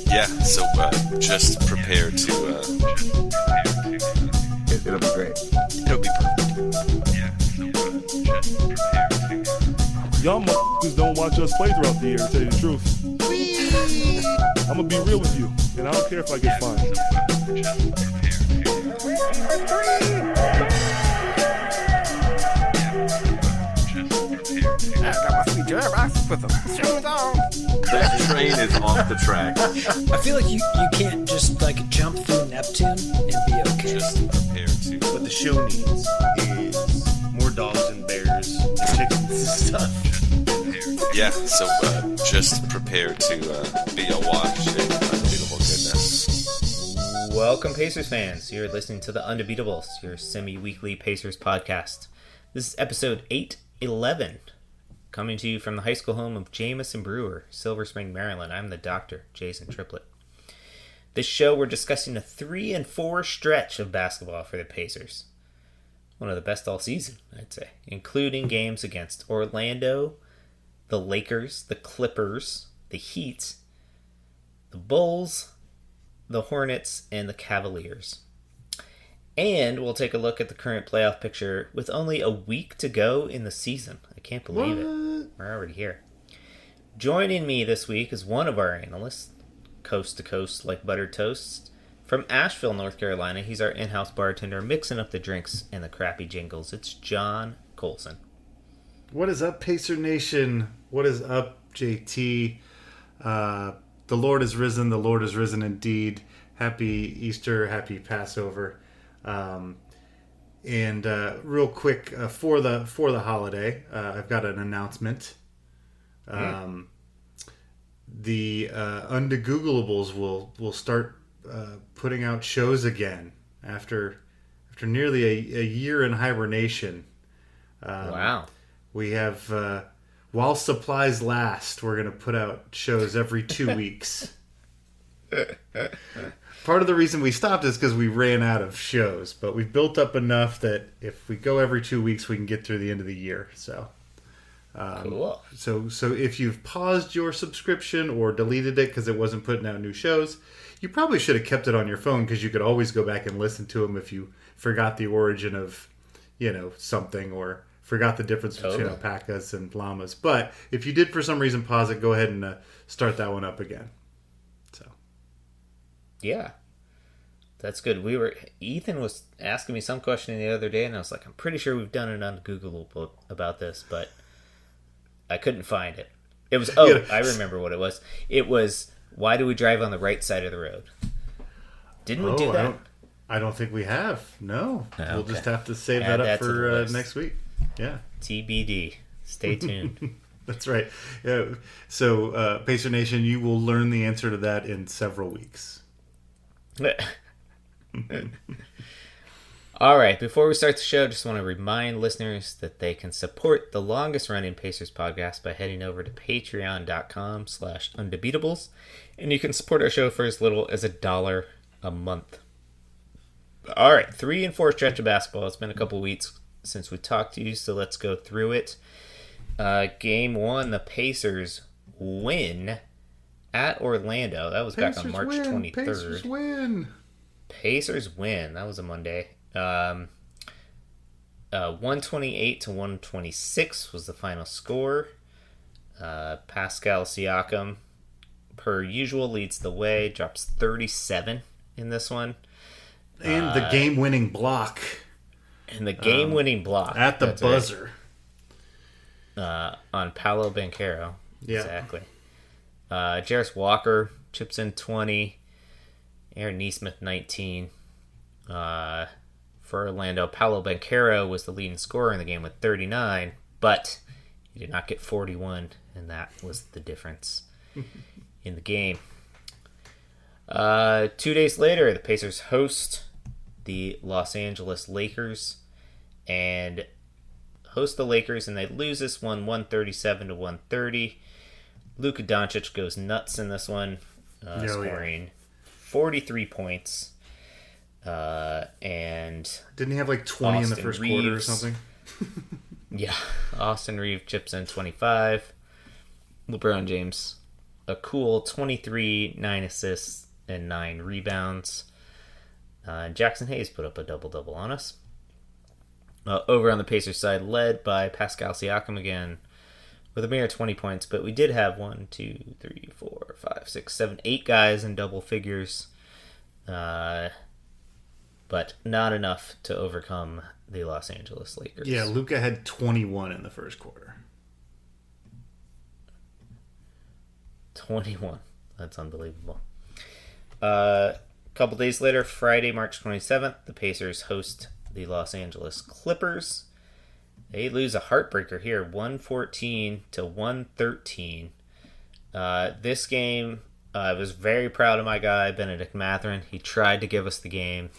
Yeah, so just prepare to... It'll be great. It'll be perfect. Yeah, so just prepare to... Y'all motherfuckers don't watch us play throughout the year, to tell you the truth. I'm gonna be real with you, and I don't care if I get fined. That train is off the track. I feel like you can't just like jump through Neptune and be okay. Just prepare to... What the show needs is more dogs and bears and chickens and stuff. Yeah, so just prepare to be awash in unbeatable goodness. Welcome, Pacers fans. You're listening to the Undebeatables, your semi-weekly Pacers podcast. This is episode 811, coming to you from the high school home of Jamison Brewer, Silver Spring, Maryland. I'm the doctor, Jason Triplett. This show, we're discussing a 3-4 stretch of basketball for the Pacers. One of the best all season, I'd say, including games against Orlando, the Lakers, the Clippers, the Heat, the Bulls, the Hornets, and the Cavaliers. And we'll take a look at the current playoff picture with only a week to go in the season. I can't believe it. We're already here. Joining me this week is one of our analysts, coast to coast like buttered toast. From Asheville, North Carolina, he's our in-house bartender, mixing up the drinks and the crappy jingles. It's John Colson. What is up, Pacer Nation? What is up, JT? The Lord is risen. The Lord is risen indeed. Happy Easter. Happy Passover. And real quick, for the holiday, I've got an announcement. The Undegoogleables will start putting out shows again after nearly a year in hibernation. Wow. We have, while supplies last, we're going to put out shows every 2 weeks. Part of the reason we stopped is because we ran out of shows, but we've built up enough that if we go every 2 weeks, we can get through the end of the year. So, Cool. So if you've paused your subscription or deleted it because it wasn't putting out new shows, you probably should have kept it on your phone because you could always go back and listen to them if you forgot the origin of, something or forgot the difference between alpacas and llamas. But if you did for some reason pause it, go ahead and start that one up again. So, Yeah. That's good. Ethan was asking me some question the other day, and I was like, I'm pretty sure we've done it on Google about this, but I couldn't find it. It was, I remember what it was. It was, why do we drive on the right side of the road? Didn't we do that? I don't think we have. No. Okay. We'll just have to save Add that up that to the for list. next week. Yeah. TBD. Stay tuned. That's right. Yeah. So, Pacer Nation, you will learn the answer to that in several weeks. All right, before we start the show, just want to remind listeners that they can support the longest running Pacers podcast by heading over to patreon.com/undebeatables, and you can support our show for as little as $1 a month. All right, 3-4 stretch of basketball. It's been a couple weeks since we talked to you, so let's go through it. Game 1, the Pacers win at Orlando. That was back on March 23rd. Pacers win. Pacers win. That was a Monday. 128 to 126 was the final score. Pascal Siakam, per usual, leads the way. Drops 37 in this one. And the game-winning block. And the game-winning block. At the buzzer. Right. On Paolo Banchero. Yeah. Exactly. Jarris Walker chips in 20. Aaron Nesmith, 19. For Orlando, Paolo Banchero was the leading scorer in the game with 39, but he did not get 41, and that was the difference in the game. 2 days later, the Pacers host the Los Angeles Lakers, and they lose this one 137 to 130. Luka Doncic goes nuts in this one, scoring 43 points. And didn't he have like 20 in the Austin first quarter or Reeves. something? Yeah, Austin Reeves chips in 25. LeBron James a cool 23, 9 assists, and 9 rebounds. Jackson Hayes put up a double-double on us. Over on the Pacers side, led by Pascal Siakam again with a mere 20 points, but we did have 8 guys in double figures, but not enough to overcome the Los Angeles Lakers. Yeah, Luka had 21 in the first quarter. 21. That's unbelievable. A couple days later, Friday, March 27th, the Pacers host the Los Angeles Clippers. They lose a heartbreaker here, 114 to 113. This game, I was very proud of my guy, Benedict Mathurin. He tried to give us the game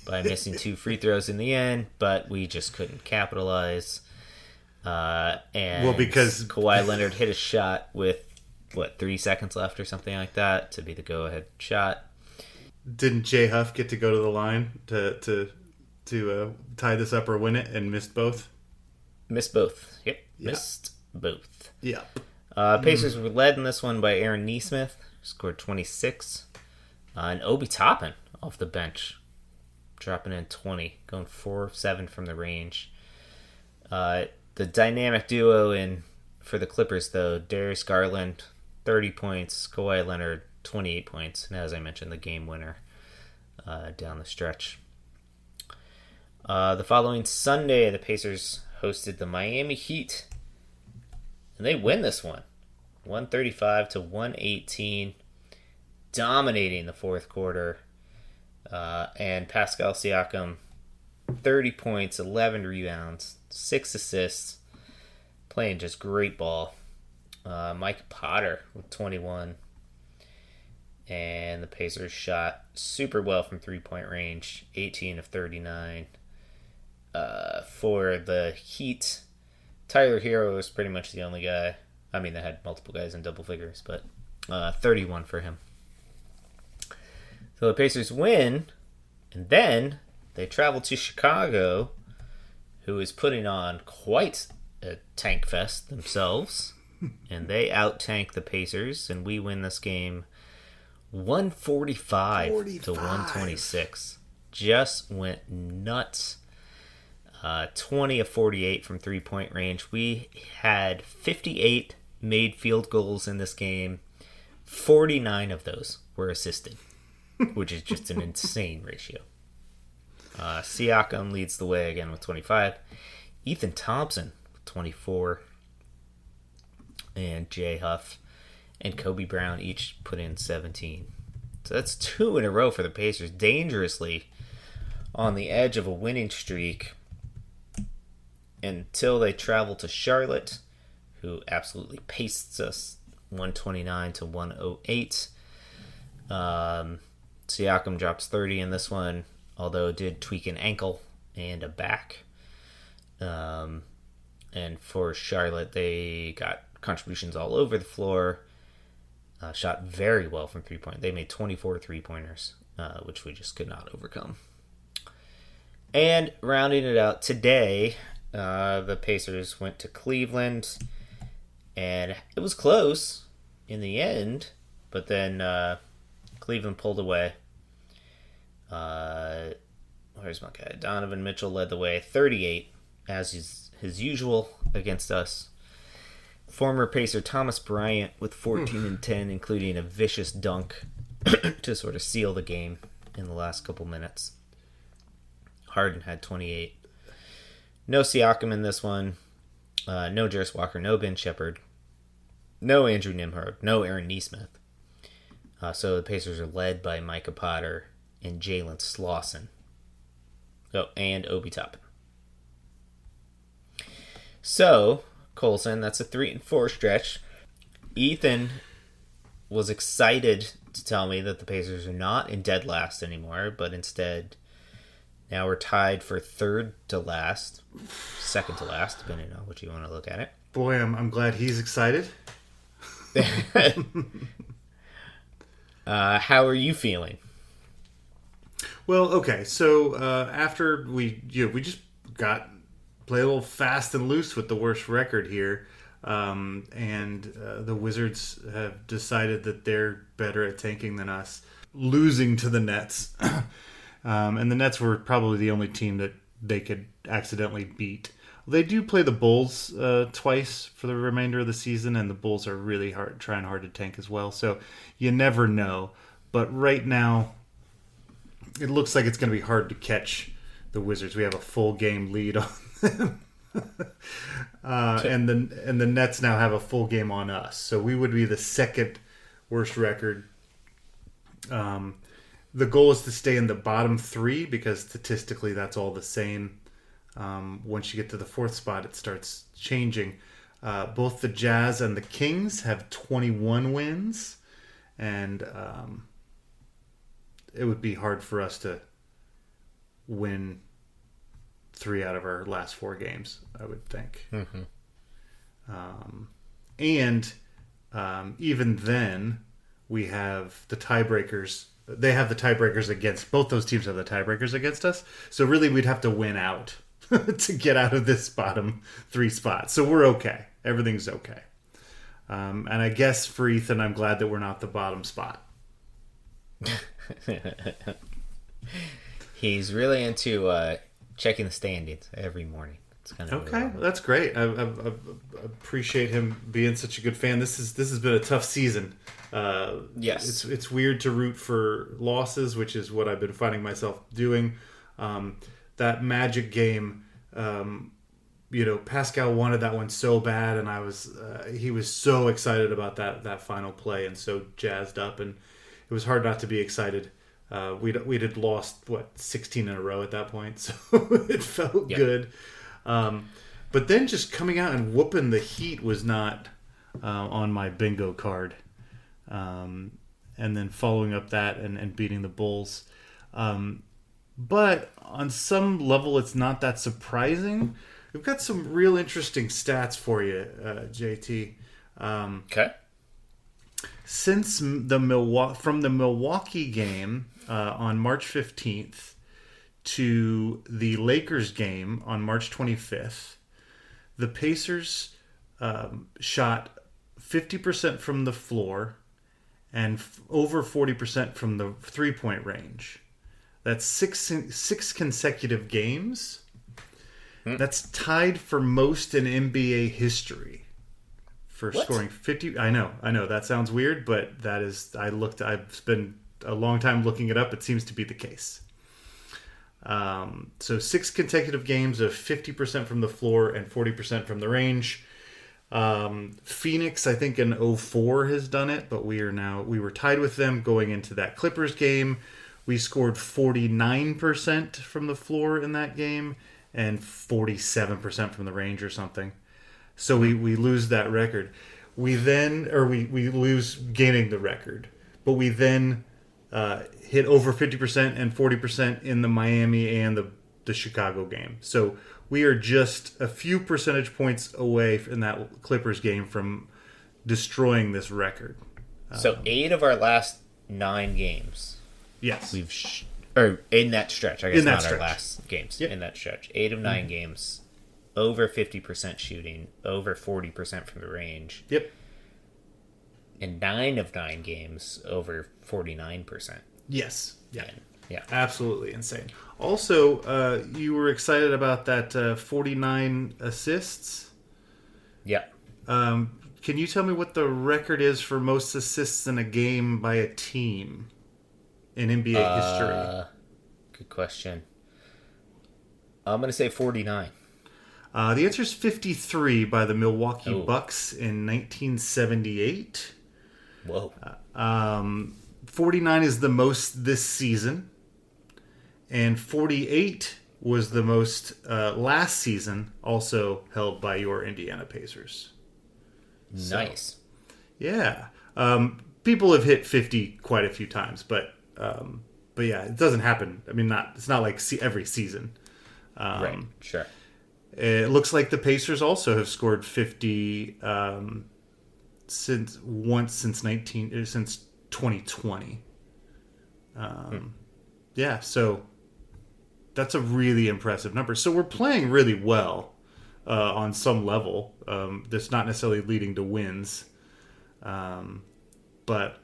by missing 2 free throws in the end, but we just couldn't capitalize. Because Kawhi Leonard hit a shot with 3 seconds left or something like that to be the go-ahead shot. Didn't Jay Huff get to go to the line to tie this up or win it and missed both? Missed both. Yep. Yeah. Missed both. Yeah. Pacers were led in this one by Aaron Nesmith, scored 26. And Obi Toppin off the bench, dropping in 20, going 4 of 7 from the range. The dynamic duo for the Clippers, though, Darius Garland, 30 points, Kawhi Leonard, 28 points, and as I mentioned, the game winner down the stretch. The following Sunday, the Pacers hosted the Miami Heat, and they win this one, 135 to 118, dominating the fourth quarter. And Pascal Siakam, 30 points, 11 rebounds, 6 assists, playing just great ball. Mike Potter with 21. And the Pacers shot super well from three-point range, 18 of 39. For the Heat, Tyler Hero was pretty much the only guy. I mean, they had multiple guys in double figures, but 31 for him. So the Pacers win, and then they travel to Chicago, who is putting on quite a tank fest themselves. And they out-tank the Pacers, and we win this game 145 to 126. Just went nuts. 20 of 48 from three-point range. We had 58 made field goals in this game. 49 of those were assisted, which is just an insane ratio. Siakam leads the way again with 25. Ethan Thompson with 24. And Jay Huff and Kobe Brown each put in 17. So that's 2 in a row for the Pacers, dangerously on the edge of a winning streak until they travel to Charlotte, who absolutely pastes us 129 to 108. Siakam drops 30 in this one, although did tweak an ankle and a back. And for Charlotte, they got contributions all over the floor. Shot very well from three-point. They made 24 three-pointers, which we just could not overcome. And rounding it out today, the Pacers went to Cleveland, and it was close in the end, but then Cleveland pulled away. Where's my guy? Donovan Mitchell led the way, 38, as is his usual against us. Former Pacer Thomas Bryant with 14 and 10, including a vicious dunk to sort of seal the game in the last couple minutes. Harden had 28. No Siakam in this one. No Jarris Walker. No Ben Shepherd. No Andrew Nimhard. No Aaron Nesmith. So the Pacers are led by Micah Potter and Jalen Slauson. Oh, and Obi Toppin. So, Colson, that's a 3-4 stretch. Ethan was excited to tell me that the Pacers are not in dead last anymore, but instead now we're tied for third to last, second to last, depending on what you want to look at it. Boy, I'm glad he's excited. How are you feeling? Well, okay, so after we just play a little fast and loose with the worst record here, and the Wizards have decided that they're better at tanking than us, losing to the Nets. And the Nets were probably the only team that they could accidentally beat. They do play the Bulls twice for the remainder of the season, and the Bulls are really trying hard to tank as well. So you never know. But right now, it looks like it's going to be hard to catch the Wizards. We have a full game lead on them. And the Nets now have a full game on us. So we would be the second worst record. The goal is to stay in the bottom three because statistically that's all the same. Once you get to the fourth spot, it starts changing. Both the Jazz and the Kings have 21 wins, and it would be hard for us to win 3 out of our last 4 games, I would think. Mm-hmm. Even then, we have the tiebreakers. They have the tiebreakers against both those teams. Have the tiebreakers against us. So really, we'd have to win out to get out of this bottom 3 spots. So we're okay. Everything's okay. And I guess for Ethan, I'm glad that we're not the bottom spot. He's really into checking the standings every morning. It's kind of okay. Well, that's great. I appreciate him being such a good fan. This has been a tough season. Yes, it's weird to root for losses, which is what I've been finding myself doing. That Magic game, Pascal wanted that one so bad, and he was so excited about that final play and so jazzed up, and it was hard not to be excited. We'd had lost 16 in a row at that point, so it felt good. But then just coming out and whooping the Heat was not on my bingo card. And then following up that and beating the Bulls. But on some level, it's not that surprising. We've got some real interesting stats for you, JT. Okay. Since from the Milwaukee game on March 15th to the Lakers game on March 25th, the Pacers shot 50% from the floor and over 40% from the 3-point range. That's six consecutive games. That's tied for most in NBA history for scoring 50. I know that sounds weird, but that is. I've spent a long time looking it up. It seems to be the case. So 6 consecutive games of 50% from the floor and 40% from the range. Phoenix, I think in 2004 has done it, but we were tied with them going into that Clippers game. We scored 49% from the floor in that game and 47% from the range or something. So we lose that record. We lose gaining the record, but we then hit over 50% and 40% in the Miami and the Chicago game. So we are just a few percentage points away in that Clippers game from destroying this record. So 8 of our last 9 games. Yes. Or in that stretch, I guess not stretch. our last games. Yep. In that stretch. 8 of 9 games, over 50% shooting, over 40% from the range. Yep. And 9 of 9 games, over 49%. Yes. Yeah. Yeah. Absolutely insane. Also, you were excited about that 49 assists. Yeah. Can you tell me what the record is for most assists in a game by a team in NBA history? Good question. I'm going to say 49. The answer is 53 by the Milwaukee Bucks in 1978. Whoa. 49 is the most this season. And 48 was the most last season, also held by your Indiana Pacers. Nice. So, yeah. People have hit 50 quite a few times, but yeah, it doesn't happen. I mean, it's not like every season. Right, sure. It looks like the Pacers also have scored 50 since 2020. Yeah, so that's a really impressive number. So we're playing really well. on some level. That's not necessarily leading to wins. But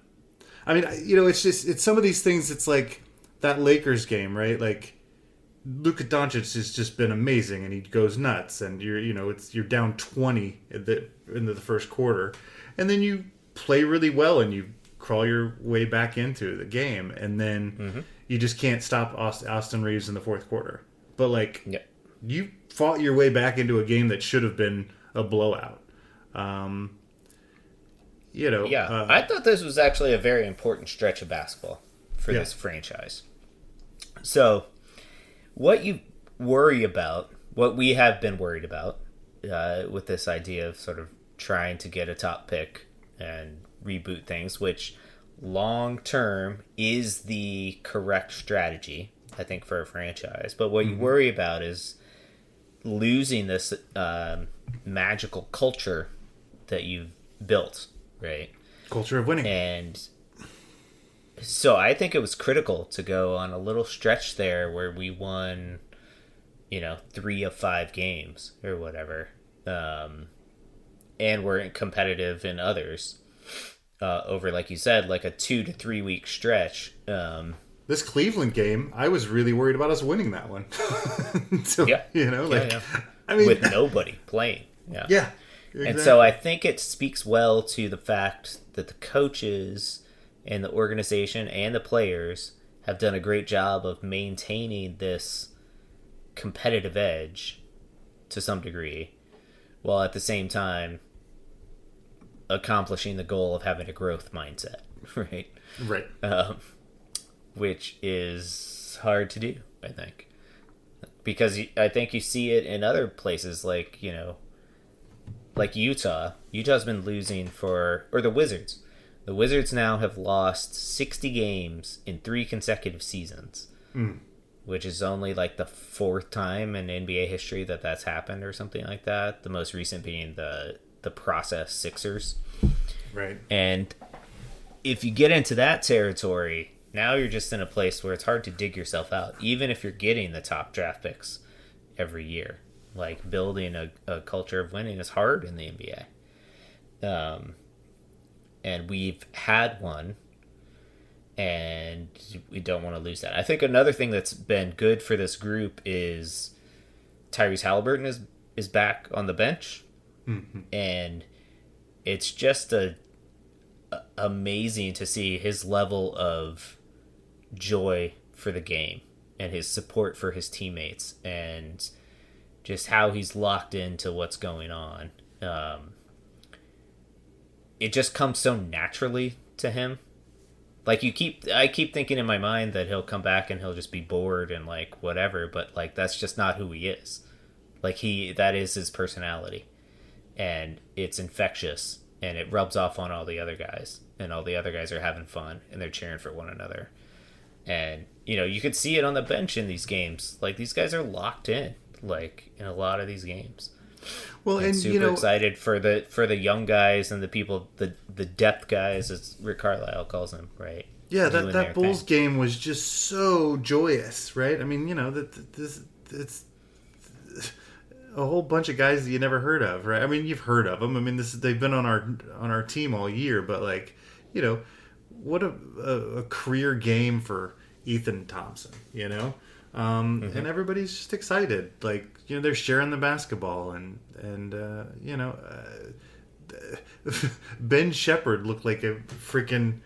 I mean, it's some of these things. It's like that Lakers game, right? Like Luka Doncic has just been amazing, and he goes nuts. And you're down 20 into the first quarter, and then you play really well, and you crawl your way back into the game, and then you just can't stop Austin Reeves in the fourth quarter. But you fought your way back into a game that should have been a blowout. I thought this was actually a very important stretch of basketball for this franchise. So, what you worry about, what we have been worried about with this idea of sort of trying to get a top pick and reboot things, which long term is the correct strategy, I think, for a franchise. But what you worry about is losing this magical culture that you've built, right? Culture of winning. And so I think it was critical to go on a little stretch there where we won, 3 of 5 games or whatever. And we're competitive in others over, like you said, like a 2 to 3 week stretch. This Cleveland game, I was really worried about us winning that one. I mean, with nobody playing. Yeah. Yeah. Exactly. And so I think it speaks well to the fact that the coaches and the organization and the players have done a great job of maintaining this competitive edge to some degree, while at the same time accomplishing the goal of having a growth mindset, right? Right. Which is hard to do, I think. Because I think you see it in other places like Utah. Utah's been losing or the Wizards. The Wizards now have lost 60 games in 3 consecutive seasons, which is only like the 4th time in NBA history that that's happened or something like that. The most recent being the process Sixers. Right. And if you get into that territory, now you're just in a place where it's hard to dig yourself out, even if you're getting the top draft picks every year. Like, building a culture of winning is hard in the NBA. And we've had one, and we don't want to lose that. I think another thing that's been good for this group is Tyrese Halliburton is back on the bench. Mm-hmm. And it's just amazing to see his level of joy for the game and his support for his teammates and just how he's locked into what's going on. It just comes so naturally to him. Like, I keep thinking in my mind that he'll come back and he'll just be bored and like whatever, but like that's just not who he is. Like that is his personality, and it's infectious, and it rubs off on all the other guys, and all the other guys are having fun and they're cheering for one another. And you could see it on the bench in these games. Like, these guys are locked in, like, in a lot of these games. Well, and super excited for the young guys and the people, the depth guys, as Rick Carlisle calls them, right? Yeah, that Bulls game was just so joyous, right? I mean, it's a whole bunch of guys that you never heard of, right? I mean, you've heard of them. I mean, they've been on our team all year, but like, what a career game for Ethan Thompson, and everybody's just excited. Like, they're sharing the basketball, and Ben Shepherd looked like a freaking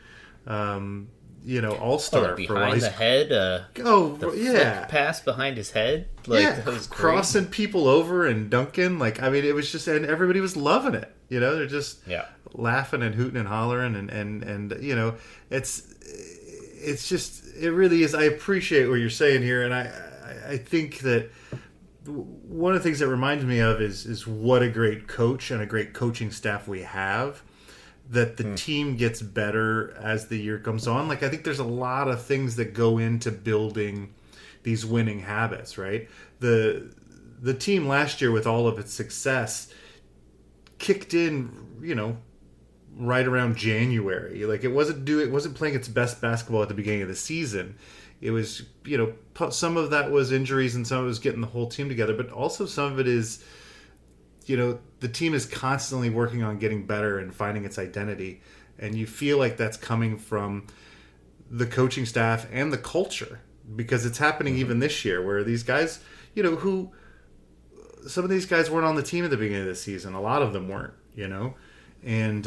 all-star behind the head. Flick pass behind his head, like, that was great. Crossing people over and dunking. Like, I mean, it was just, and everybody was loving it. They're just laughing and hooting and hollering, and it's just, it really is. I appreciate what you're saying here, and I think that one of the things that reminds me of is what a great coach and a great coaching staff we have, that the team gets better as the year comes on. Like, I think there's a lot of things that go into building these winning habits, right? The team last year, with all of its success, kicked in, right around January. Like, it wasn't playing its best basketball at the beginning of the season. It was, some of that was injuries and some of it was getting the whole team together, but also some of it is the team is constantly working on getting better and finding its identity, and you feel like that's coming from the coaching staff and the culture, because it's happening even this year where these guys, who some of these guys weren't on the team at the beginning of the season. A lot of them weren't, and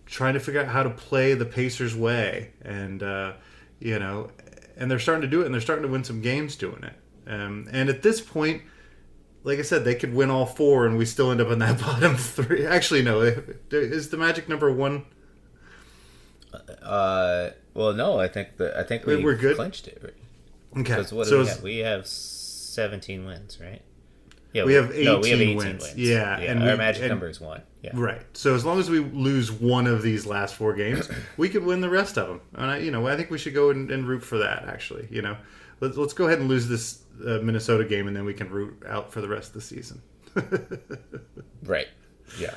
trying to figure out how to play the Pacers way, and and they're starting to do it, and they're starting to win some games doing it. And at this point, like I said, they could win all four, and we still end up in that bottom three. Actually, no, is the Magic number one? Well, no, I think we're good. Clinched it. Right? Okay, Because what do we have? We have 17 wins, right? Yeah, we have 18 no, we have 18 wins. Yeah, and our magic number is 1. Yeah, right. So as long as we lose one of these last 4 games, we could win the rest of them. And I think we should go and root for that. Actually, let's go ahead and lose this Minnesota game, and then we can root out for the rest of the season. Right. Yeah.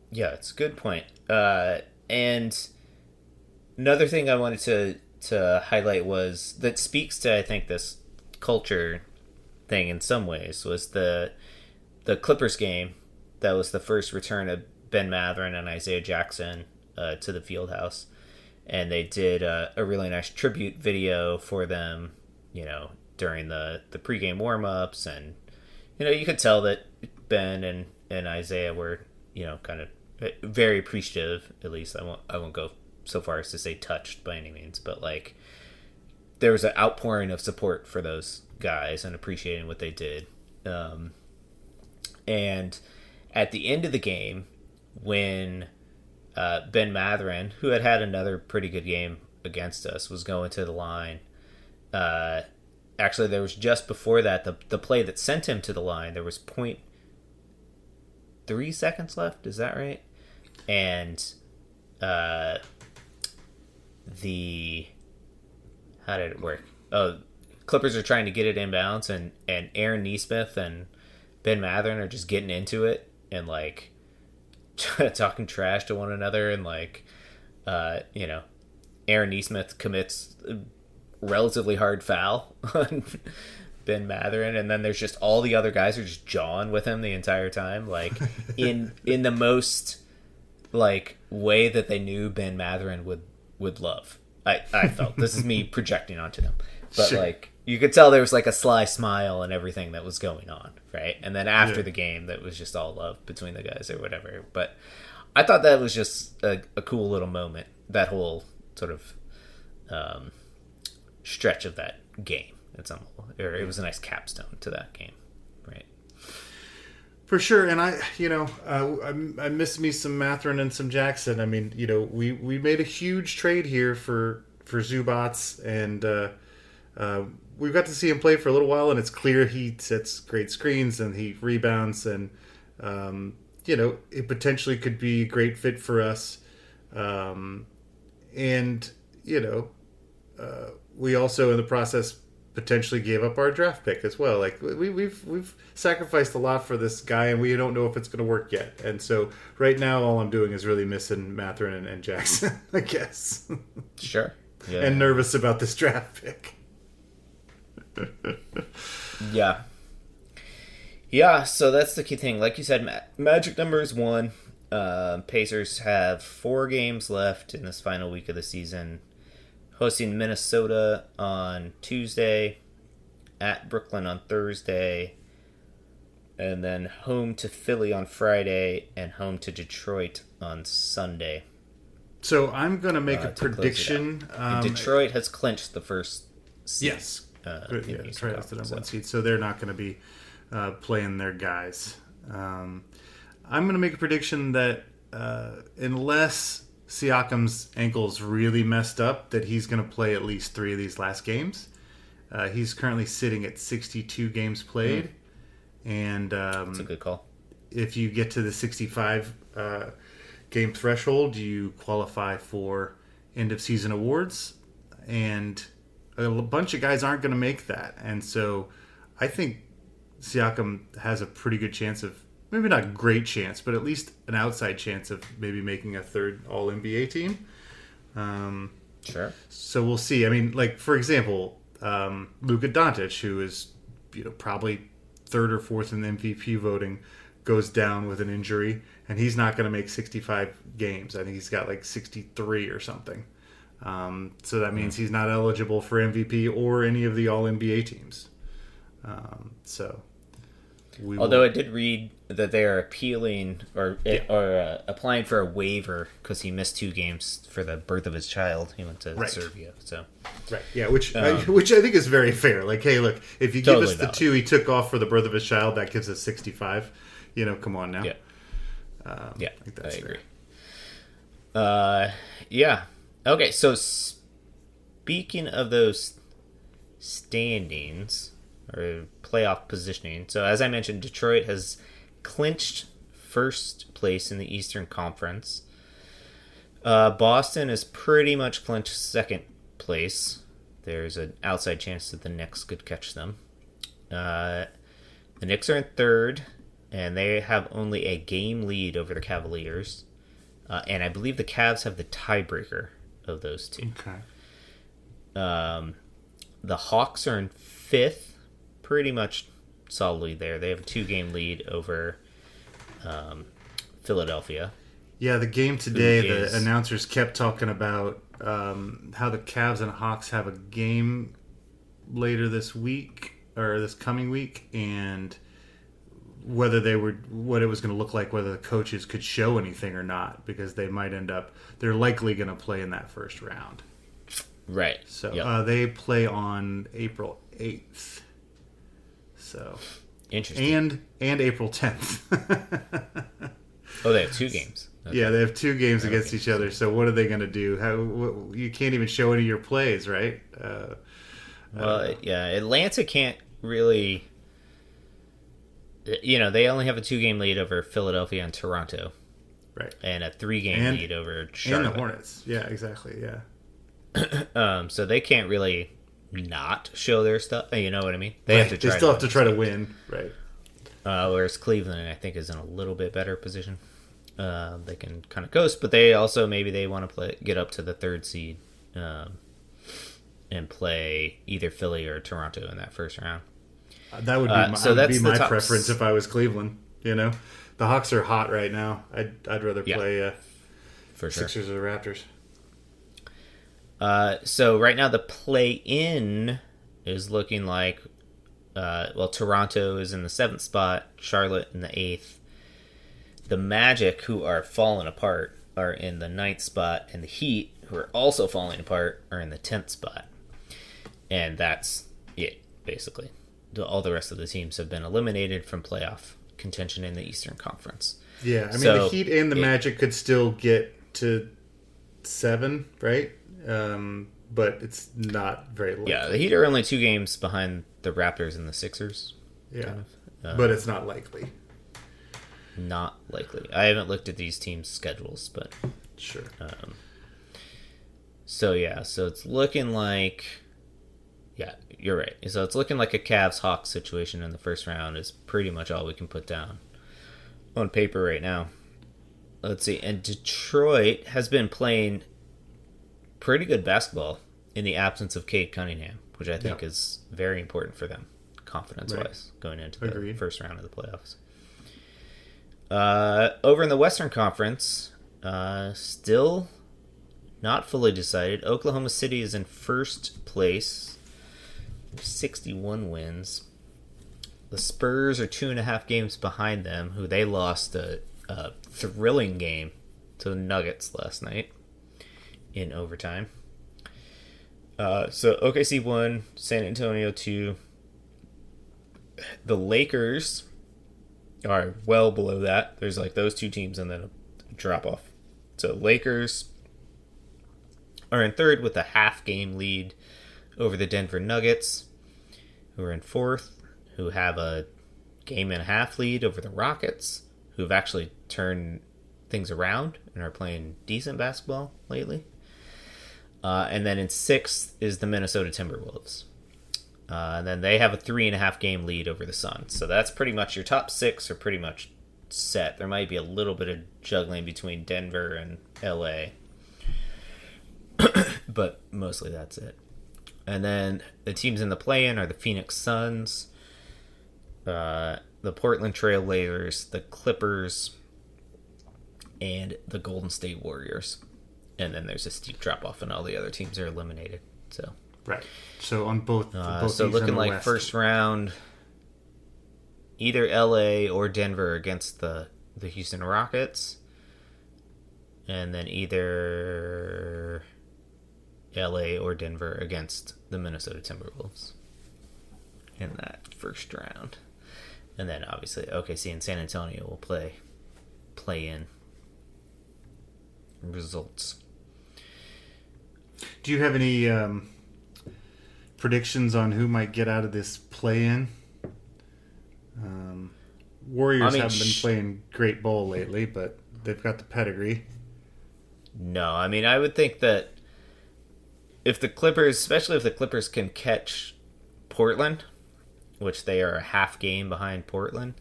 Yeah, it's a good point. And another thing I wanted to highlight was that speaks to, I think, this culture thing in some ways, was the Clippers game. That was the first return of Ben Mathurin and Isaiah Jackson to the field house, and they did a really nice tribute video for them, during the pregame warm-ups, and you could tell that Ben and Isaiah were kind of very appreciative. At least I won't go so far as to say touched by any means, but like there was an outpouring of support for those guys and appreciating what they did. And at the end of the game, when Ben Mathurin, who had another pretty good game against us, was going to the line, actually there was just before that, the play that sent him to the line, there was 0.3 seconds left, is that right? And how did it work? Oh, Clippers are trying to get it inbounds, and Aaron Nesmith and Ben Mathurin are just getting into it and like talking trash to one another, and like Aaron Nesmith commits a relatively hard foul on Ben Mathurin, and then there's just all the other guys are just jawing with him the entire time, like in the most like way that they knew Ben Mathurin would love. I felt, this is me projecting onto them, but sure. Like you could tell there was like a sly smile and everything that was going on, right? And then after the game, that was just all love between the guys or whatever. But I thought that was just a cool little moment, that whole sort of stretch of that game. It was a nice capstone to that game, right? For sure. And I miss me some Mathurin and some Jackson. I mean, we made a huge trade here for Zubats, and we've got to see him play for a little while, and it's clear he sets great screens and he rebounds, and it potentially could be a great fit for us. We also in the process potentially gave up our draft pick as well. Like we've sacrificed a lot for this guy, and we don't know if it's going to work yet. And so right now, all I'm doing is really missing Mathurin and Jackson, I guess. Sure. Yeah. And nervous about this draft pick. Yeah. Yeah, so that's the key thing. Like you said, magic number is 1. Pacers have 4 games left in this final week of the season. Hosting Minnesota on Tuesday, at Brooklyn on Thursday, and then home to Philly on Friday, and home to Detroit on Sunday. So I'm going to make a prediction. Detroit has clinched the first seed. Yes. Detroit has the number 1 seed, so they're not going to be playing their guys. I'm going to make a prediction that unless Siakam's ankle's really messed up, that he's going to play at least 3 of these last games. He's currently sitting at 62 games played, and that's a good call. If you get to the 65 game threshold, you qualify for end of season awards, and a bunch of guys aren't going to make that. And so I think Siakam has a pretty good chance of, maybe not a great chance, but at least an outside chance of maybe making a third All-NBA team. Sure. So we'll see. I mean, like, for example, Luka Doncic, who is, probably third or fourth in the MVP voting, goes down with an injury, and he's not going to make 65 games. I think he's got like 63 or something. So that means he's not eligible for MVP or any of the All NBA teams. Although I did read that they are appealing or applying for a waiver because he missed 2 games for the birth of his child. He went to Serbia, so right, yeah, which I think is very fair. Like, hey, look, if you give us the valid. 2 he took off for the birth of his child, that gives us 65. Come on now. Yeah, I think that's I agree. fair. Yeah. Okay, so speaking of those standings or playoff positioning, so as I mentioned, Detroit has clinched first place in the Eastern Conference. Boston is pretty much clinched second place. There's an outside chance that the Knicks could catch them. The Knicks are in third, and they have only a game lead over the Cavaliers. And I believe the Cavs have the tiebreaker of those two. Okay. The Hawks are in fifth, pretty much solidly there. They have a 2-game lead over Philadelphia. Yeah, the game today, is- the announcers kept talking about how the Cavs and Hawks have a game later this week or this coming week, and what it was going to look like, whether the coaches could show anything or not, because they're likely going to play in that first round. Right. So Yep. they play on April 8th. So Interesting. and April 10th. Oh, they have 2 games. Okay. Yeah, they have 2 games against each other. So what are they going to do? You can't even show any of your plays, right? Atlanta can't really. They only have a 2-game lead over Philadelphia and Toronto, Right. and a 3-game lead over Charlotte. And the Hornets. Yeah, exactly. Yeah. So they can't really not show their stuff. You know what I mean? They have to. They still have to try to win. Right. Whereas Cleveland, I think, is in a little bit better position. They can kind of coast, but they also maybe they want to get up to the 3rd seed, and play either Philly or Toronto in that first round. That would be my preference if I was Cleveland. The Hawks are hot right now. I'd rather play for sure. Sixers or Raptors. So right now the play-in is looking like, Toronto is in the 7th spot, Charlotte in the 8th. The Magic, who are falling apart, are in the 9th spot, and the Heat, who are also falling apart, are in the 10th spot. And that's it, basically. All the rest of the teams have been eliminated from playoff contention in the Eastern Conference. Yeah, I mean, the Heat and the Magic could still get to 7, right? But it's not very likely. Yeah, the Heat are only 2 games behind the Raptors and the Sixers. Yeah, kind of. But it's not likely. Not likely. I haven't looked at these teams' schedules, but Sure. So it's looking like, you're right. So it's looking like a Cavs-Hawks situation in the first round is pretty much all we can put down on paper right now. Let's see. And Detroit has been playing pretty good basketball in the absence of Cade Cunningham, which I think is very important for them, confidence-wise, going into the first round of the playoffs. Over in the Western Conference, still not fully decided. Oklahoma City is in first place, 61 wins. The Spurs are 2.5 games behind them, who they lost a thrilling game to the Nuggets last night in overtime. So OKC 1, San Antonio 2. The Lakers are well below that. There's like those 2 teams and then a drop off. So Lakers are in third with a half-game lead over the Denver Nuggets, who are in fourth, who have a game-and-a-half lead over the Rockets, who have actually turned things around and are playing decent basketball lately. And then in sixth is the Minnesota Timberwolves. And then they have a 3.5 game lead over the Suns. So that's pretty much your top 6 are pretty much set. There might be a little bit of juggling between Denver and LA. But mostly that's it. And then the teams in the play-in are the Phoenix Suns, the Portland Trail Blazers, the Clippers, and the Golden State Warriors. And then there's a steep drop off, and all the other teams are eliminated. So Right. So on both so East looking and the like West. first round, either LA or Denver against the Houston Rockets, and then either LA or Denver against the Minnesota Timberwolves in that first round. And then obviously OKC and San Antonio will play in results. Do you have any predictions on who might get out of this play-in? Warriors haven't been playing great ball lately, but they've got the pedigree. No, I mean, I would think that if the Clippers, especially if the Clippers can catch Portland, which they are a half game behind Portland,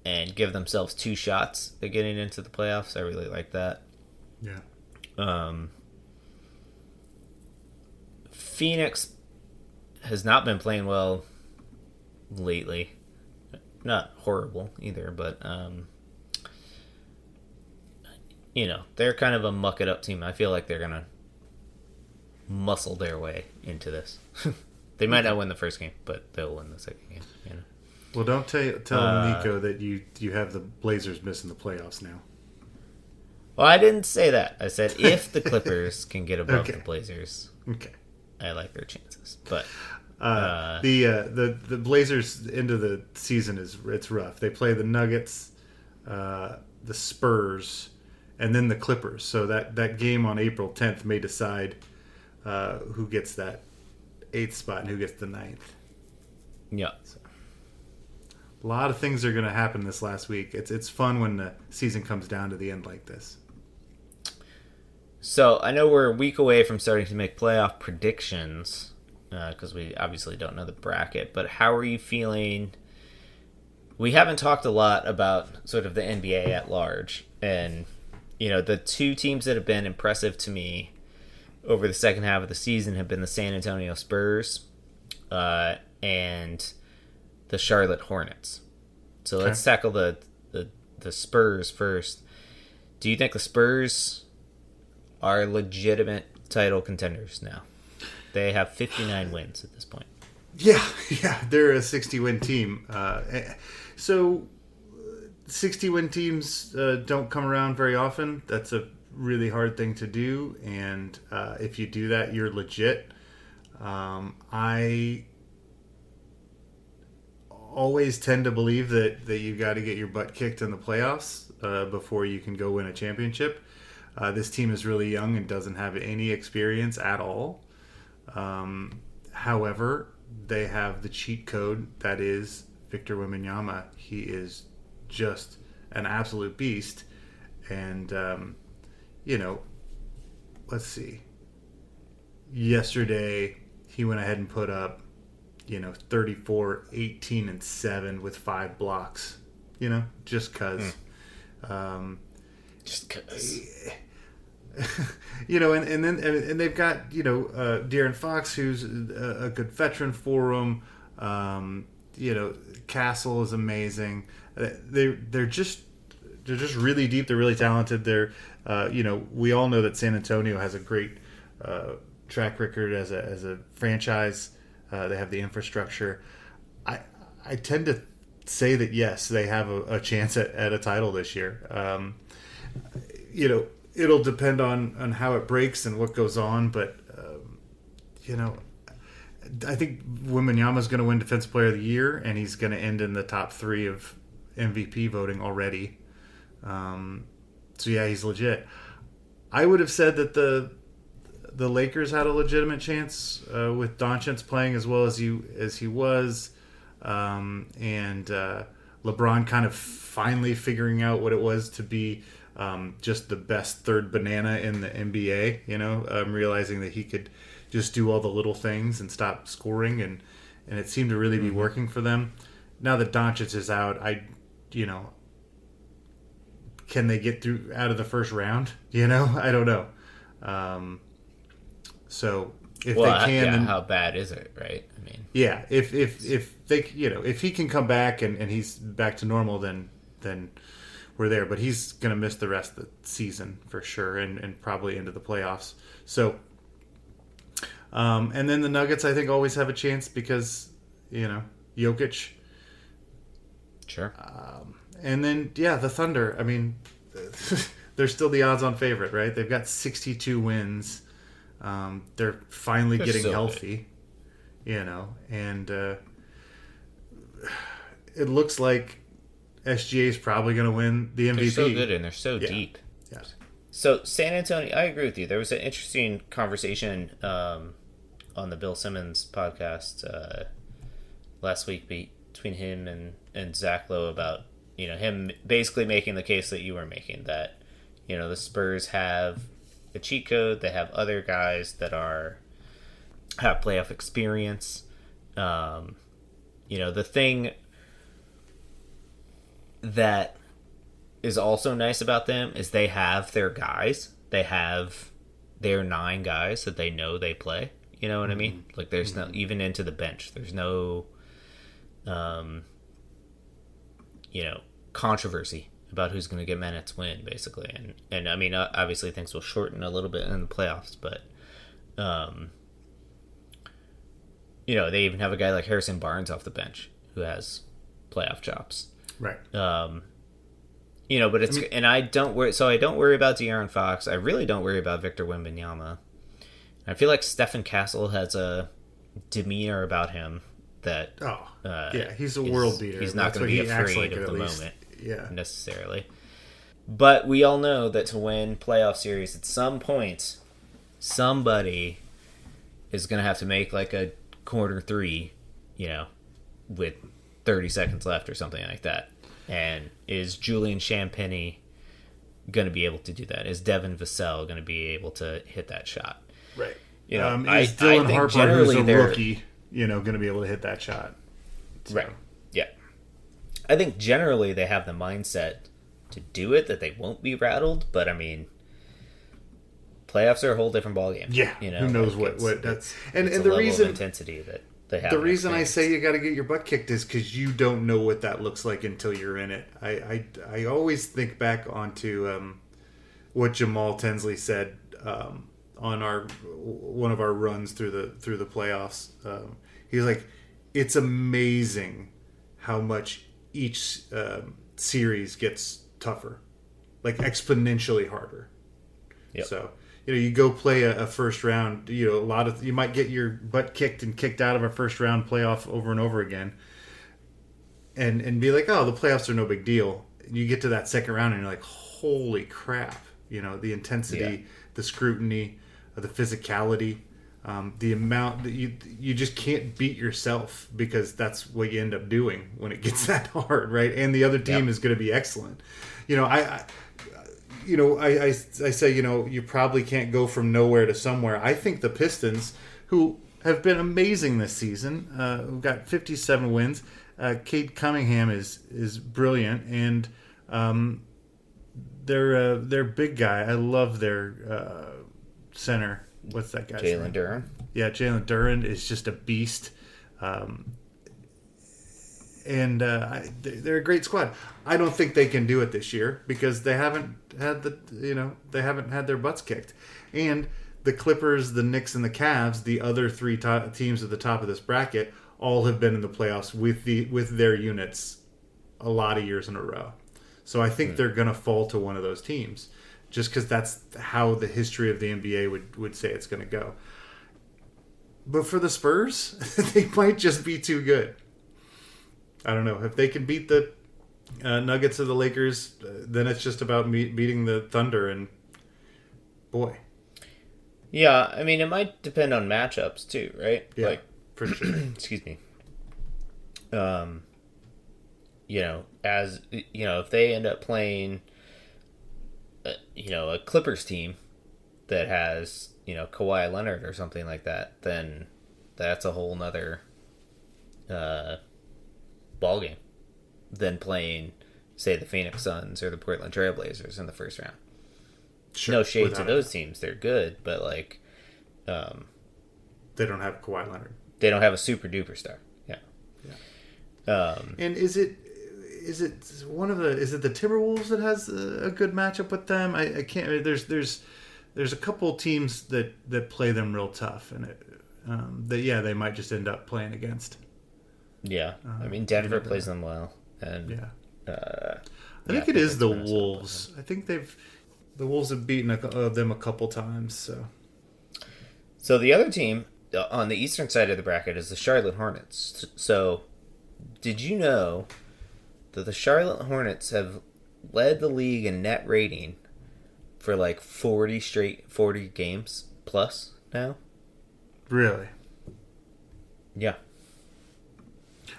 and give themselves 2 shots at getting into the playoffs, I really like that. Yeah. Phoenix has not been playing well lately. Not horrible either, but they're kind of a muck it up team. I feel like they're gonna muscle their way into this. They might not win the first game, but they'll win the second game. Well, don't tell Nico that you have the Blazers missing the playoffs now. Well, I didn't say that. I said if the Clippers can get above Okay. the Blazers, Okay. I like their chances. But The Blazers end of the season it's rough. They play the Nuggets, the Spurs, and then the Clippers. So that game on April 10th may decide who gets that 8th spot and who gets the 9th. yeah. A lot of things are going to happen this last week. It's fun when the season comes down to the end like this. So I know we're a week away from starting to make playoff predictions because we obviously don't know the bracket. But how are you feeling? We haven't talked a lot about sort of the NBA at large. And, the 2 teams that have been impressive to me over the second half of the season have been the San Antonio Spurs and the Charlotte Hornets. So let's tackle the Spurs first. Do you think the Spurs are legitimate title contenders now? They have 59 wins at this point. Yeah, they're a 60-win team. So 60-win teams don't come around very often. That's a really hard thing to do, and if you do that, you're legit. I always tend to believe that you got to get your butt kicked in the playoffs before you can go win a championship. This team is really young and doesn't have any experience at all. However, they have the cheat code that is Victor Wembanyama. He is just an absolute beast. And, let's see. Yesterday, he went ahead and put up 34, 18, and 7 with 5 blocks, just because. Just because. And they've got, De'Aaron Fox, who's a good veteran for them. Castle is amazing. They're just really deep. They're really talented. They're, we all know that San Antonio has a great track record as a franchise. They have the infrastructure. I tend to say that yes, they have a chance at a title this year. It'll depend on how it breaks and what goes on, but I think Wembanyama's going to win Defensive Player of the Year, and he's going to end in the top 3 of MVP voting already. So yeah, he's legit. I would have said that the Lakers had a legitimate chance with Doncic playing as well as he was, and LeBron kind of finally figuring out what it was to be just the best third banana in the NBA. Realizing that he could just do all the little things and stop scoring, and it seemed to really be working for them. Now that Doncic is out, can they get out of the first round? I don't know. So if Well, they can, then, how bad is it, right? I mean, yeah, if they, if he can come back and he's back to normal, then we're there. But he's going to miss the rest of the season for sure, and probably into the playoffs. So, and then the Nuggets, I think, always have a chance because Jokic. sure. And then, the Thunder. I mean, they're still the odds-on favorite, right? They've got 62 wins. They're finally getting so healthy, and it looks like SGA is probably going to win the MVP. They're so good and they're so Yeah. deep. Yeah. So San Antonio, I agree with you. There was an interesting conversation on the Bill Simmons podcast last week between him and Zach Lowe about him basically making the case that you were making, that the Spurs have a cheat code. They have other guys that have playoff experience. The thing that is also nice about them is they have their guys. They have their 9 guys that they know they play. You know what I mean? Like there's no, even into the bench, there's no controversy about who's going to get minutes when, basically. And I mean, obviously things will shorten a little bit in the playoffs, but they even have a guy like Harrison Barnes off the bench who has playoff chops. Right. But it's, and I don't worry about De'Aaron Fox. I really don't worry about Victor Wembanyama. I feel like Stephen Castle has a demeanor about him that he's a world beater. He's not going to be afraid of the moment, yeah, necessarily. But we all know that to win playoff series, at some point, somebody is going to have to make like a corner 3, with 30 seconds left or something like that. And is Julian Champagny going to be able to do that? Is Devin Vassell going to be able to hit that shot? Right. Is Dylan think Harper, who's a rookie, going to be able to hit that shot? So. Right. Yeah. I think generally they have the mindset to do it, that they won't be rattled. But I mean, playoffs are a whole different ballgame. Yeah. Who knows what that's and it's the level reason of intensity that they have. The reason I say you got to get your butt kicked is because you don't know what that looks like until you're in it. I always think back onto what Jamal Tinsley said on one of our runs through the playoffs. He was like, "It's amazing how much each series gets tougher, like exponentially harder." Yep. So. You go play a first round. You might get your butt kicked and kicked out of a first round playoff over and over again, and be like, "Oh, the playoffs are no big deal." You get to that second round and you're like, "Holy crap!" The intensity, the scrutiny, the physicality, the amount that you just can't beat yourself, because that's what you end up doing when it gets that hard, right? And the other team is going to be excellent. I say, you probably can't go from nowhere to somewhere. I think the Pistons, who have been amazing this season, who've got 57 wins. Cade Cunningham is brilliant, and their big guy. I love their center. What's that guy's name? Jalen Duren. Yeah, Jalen Duren is just a beast. And they're a great squad. I don't think they can do it this year because they haven't had their butts kicked. And the Clippers, the Knicks, and the Cavs, the other 3 teams at the top of this bracket, all have been in the playoffs with their units a lot of years in a row. So I think they're going to fall to one of those teams, just because that's how the history of the NBA would say it's going to go. But for the Spurs, they might just be too good. I don't know. If they can beat the Nuggets or the Lakers, then it's just about beating the Thunder, and boy. Yeah, I mean, it might depend on matchups too, right? Yeah, for sure. Excuse me. If they end up playing, a Clippers team that has, Kawhi Leonard or something like that, then that's a whole nother ballgame than playing, say, the Phoenix Suns or the Portland Trailblazers in the first round. Sure, no shade to those teams; they're good, but They don't have Kawhi Leonard. They don't have a super duper star. Yeah. And is it one of the is it the Timberwolves that has a good matchup with them? I can't. There's a couple teams that play them real tough, and they might just end up playing against. Yeah, I mean Denver plays them well, and I think it is the Wolves. I think the Wolves have beaten them a couple times. So the other team on the eastern side of the bracket is the Charlotte Hornets. So, did you know that the Charlotte Hornets have led the league in net rating for like 40 games plus now? Really? Yeah.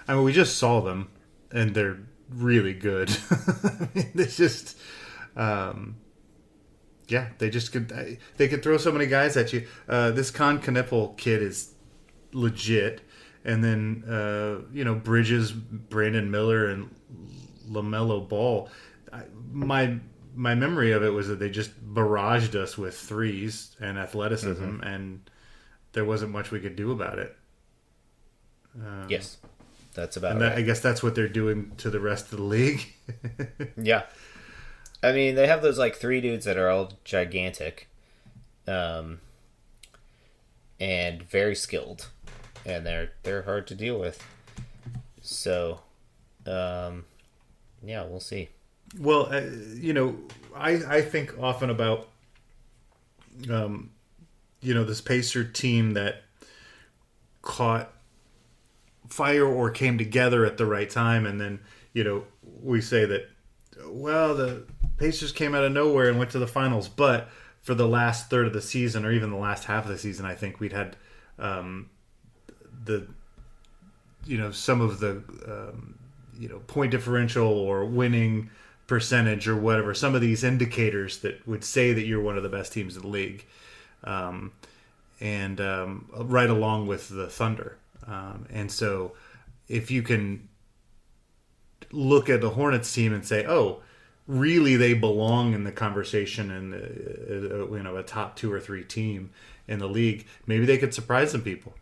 I mean, we just saw them, and they're really good. I mean, it's just, they just could. They could throw so many guys at you. This Con Knipple kid is legit, and then Bridges, Brandon Miller, and LaMelo Ball. My memory of it was that they just barraged us with threes and athleticism, and there wasn't much we could do about it. Yes. That's about and right. I guess that's what they're doing to the rest of the league. Yeah. I mean, they have those like three dudes that are all gigantic, and very skilled, and they're hard to deal with. So, we'll see. Well, I think often about, this Pacer team that caught fire or came together at the right time, and then we say that, well, the Pacers came out of nowhere and went to the finals, but for the last third of the season, or even the last half of the season, I think we'd had some of the point differential or winning percentage or whatever, some of these indicators that would say that you're one of the best teams in the league, and right along with the Thunder. And so if you can look at the Hornets team and say, oh, really they belong in the conversation and a top 2 or 3 team in the league, maybe they could surprise some people,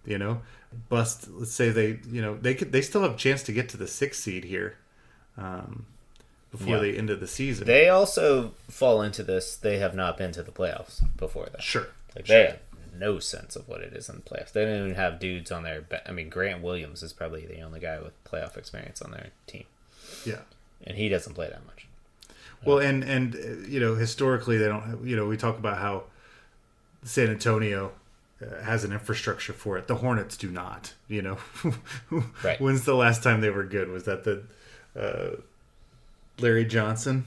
bust. Let's say they still have a chance to get to the 6th seed here before the end of the season. They also fall into this. They have not been to the playoffs before that. Sure. They have no sense of what it is in the playoffs. They don't even have dudes on their. I mean, Grant Williams is probably the only guy with playoff experience on their team. Yeah. And he doesn't play that much. Well, and historically they don't have, we talk about how San Antonio has an infrastructure for it. The Hornets do not, Right. When's the last time they were good? Was that the Larry Johnson,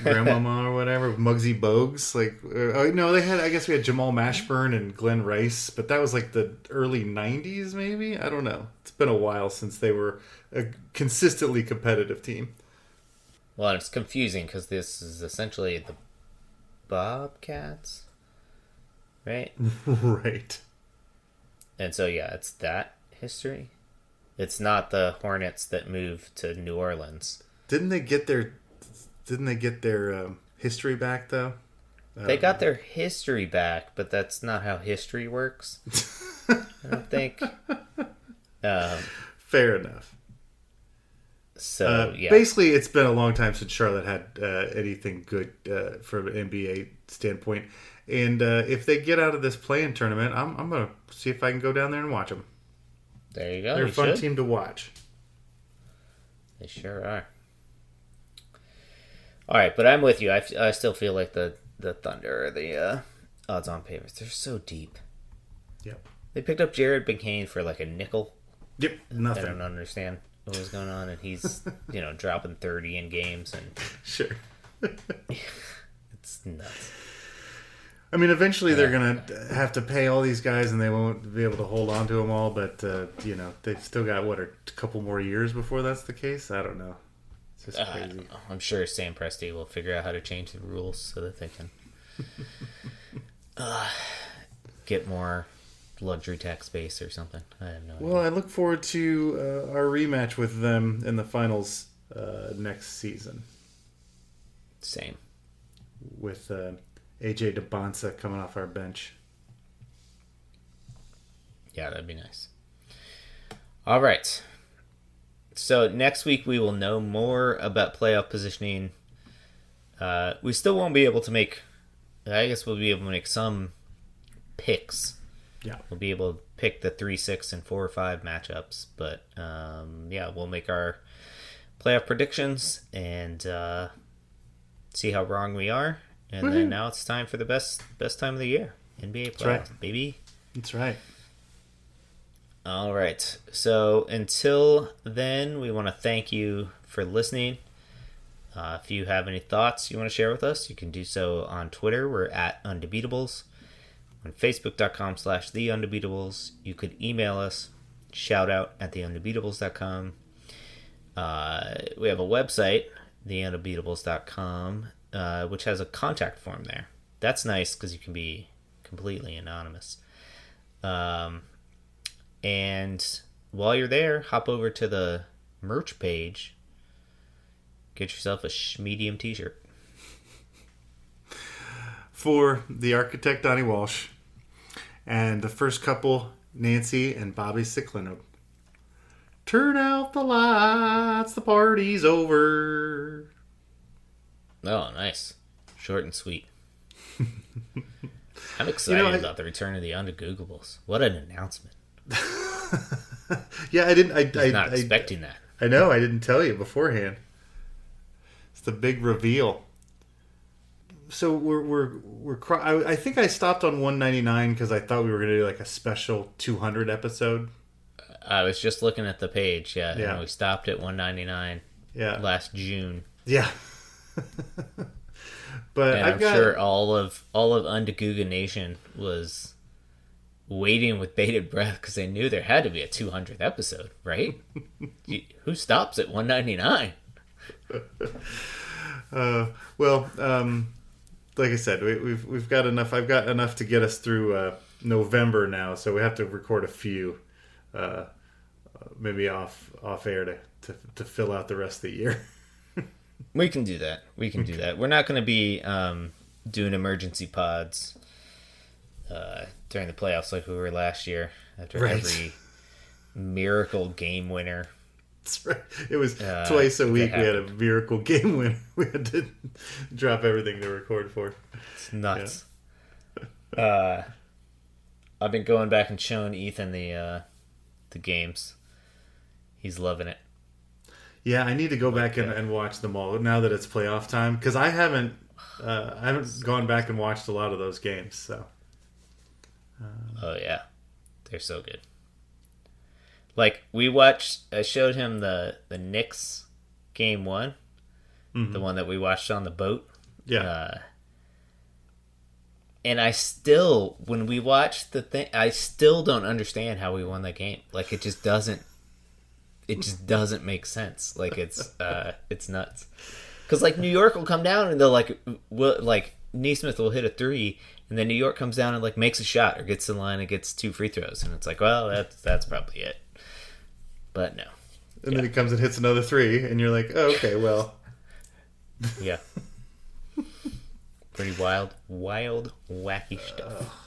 Grandmama or whatever, Muggsy Bogues? I guess we had Jamal Mashburn and Glenn Rice, but that was like the early 90s maybe? I don't know. It's been a while since they were a consistently competitive team. Well, it's confusing because this is essentially the Bobcats, right? Right. And so, it's that history. It's not the Hornets that moved to New Orleans. Didn't they get their history back though? They got their history back, but that's not how history works. I don't think. Fair enough. So, basically, it's been a long time since Charlotte had anything good from an NBA standpoint. And if they get out of this play-in tournament, I'm going to see if I can go down there and watch them. There you go. They're a You fun should. team to watch. They sure are. All right, but I'm with you. I still feel like the Thunder are the odds-on favorites. They're so deep. Yep. They picked up Jared McCain for like a nickel. Yep. I Nothing. don't understand what was going on, and he's dropping 30 in games, and Sure. it's nuts. I mean, eventually they're going to have to pay all these guys, and they won't be able to hold on to them all. But they've still got a couple more years before that's the case. I don't know. It's just I crazy. don't know. I'm sure Sam Presti will figure out how to change the rules so that they can get more luxury tax space or something. I have no idea. Well, I look forward to our rematch with them in the finals next season Same. with AJ DeBonsa coming off our bench. Yeah, that'd be nice. All right. So next week we will know more about playoff positioning. We still won't be able to make... I guess we'll be able to make some picks. Yeah. We'll be able to pick the 3, 6, and 4 or 5 matchups. But, yeah, we'll make our playoff predictions and see how wrong we are. And then now it's time for the best time of the year. NBA playoffs, right. baby. That's right. All right. So until then, we want to thank you for listening. If you have any thoughts you want to share with us, you can do so on Twitter. We're at Undebeatables. On Facebook.com/TheUndebeatables. You could email us, shoutout@theundebeatables.com. We have a website, theundebeatables.com, which has a contact form there. That's nice because you can be completely anonymous. And while you're there, hop over to the merch page. Get yourself a medium t-shirt. For the architect, Donnie Walsh, and the first couple, Nancy and Bobby Ciclino. Turn out the lights, the party's over. Oh, nice. Short and sweet. I'm excited about the return of the Undegoogleables. What an announcement. Yeah, I didn't. I was not expecting that. I know. I didn't tell you beforehand. It's the big reveal. So I think I stopped on 199 because I thought we were going to do like a special 200 episode. I was just looking at the page. Yeah. Yeah. And we stopped at 199. Yeah. Last June. Yeah. But And I'm sure all of Undegooga Nation was waiting with bated breath because they knew there had to be a 200th episode, right? Who stops at 199? Like I said, we've got enough. I've got enough to get us through November now, so we have to record a few, maybe off air to fill out the rest of the year. We can do that. We're not going to be doing emergency pods during the playoffs like we were last year after every miracle game winner. That's right. It was twice a week we had a miracle game winner. We had to drop everything to record for. It's nuts. Yeah. I've been going back and showing Ethan the games. He's loving it. Yeah, I need to go back and watch them all now that it's playoff time because I haven't gone back and watched a lot of those games. So. Oh yeah, they're so good. Like I showed him the Knicks game 1, the one that we watched on the boat. Yeah. And I still, when we watched the thing, I still don't understand how we won that game. Like it just doesn't make sense. Like it's nuts. Because like New York will come down and they'll Neesmith will hit a 3, and then New York comes down and like makes a shot or gets to the line and gets 2 free throws, and it's like, well, that's probably it. But no. And then he comes and hits another 3, and you're like, oh, okay, well. Yeah. Pretty wild, wacky stuff.